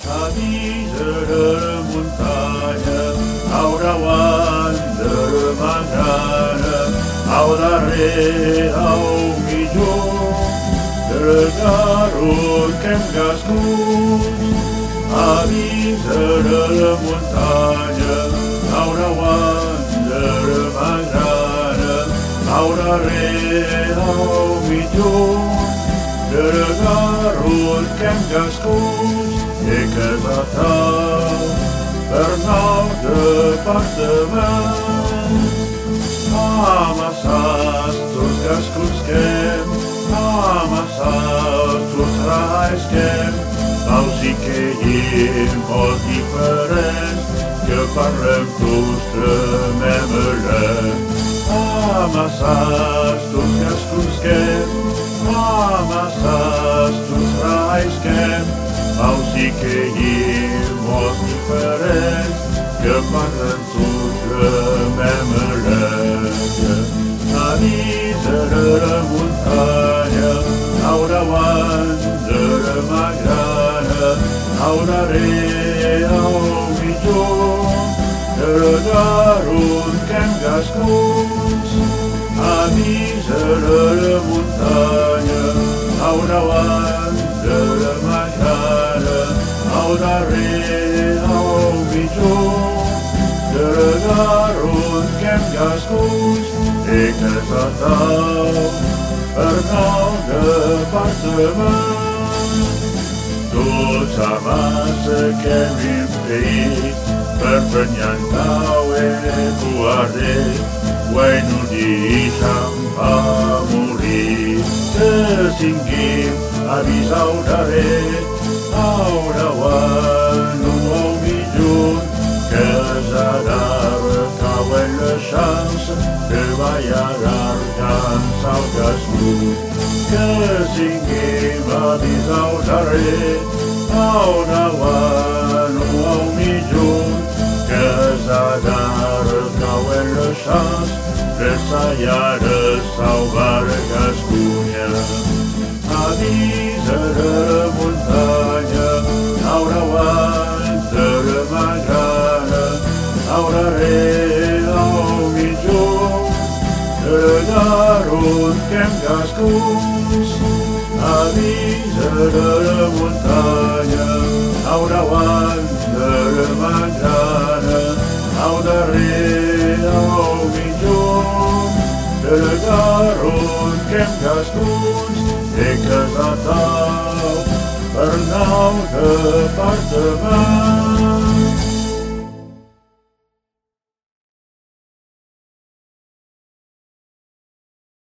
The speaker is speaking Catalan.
Avisa de la muntanya, au davant de la magrana, au darrere, au mitjó, del carro que hem gascut. Avisa de la muntanya, au davant de la magrana, au darrere, au mitjó, del carro que hem gascut. E casa tau per nou departaments. Amassats tots cascuts que hem, amassats tots treballs que hem, paus i que hi ha molts diferents, que parlem tots tremem. Amassats tots cascuts que hem, amassats tots treballs que hem, paus i que hi ha molts diferents, que parlen tots tremem. Avisa de la muntanya, au davant de la magrana, au darrere, au mitjó, del carro que hem gascut. Avisa de la muntanya, au davant de la magrana, au darrere, au mitjó, del carro que hem gascut. E casa tau per nou departaments. Tots a massa que hem impedit per prenyar-tau e guardet, guai no deixam pa morir. Que tinguem avisau darrere, au davant o au mitjó, que s'agarra cau en la chance de ballar cansa el cascut. Que tinguem avisau darrere, au davant o au mitjó, que s'agarra cau en la chance de ballar salvar cascunya. Avisa de la muntanya, au davant de la magrana, au darrere, au mitjó, del carro que hem gascut. Avisa de la muntanya, au davant de la magrana, au darrere, au mitjó, del carro que hem gascut. E casa tau per nou departaments.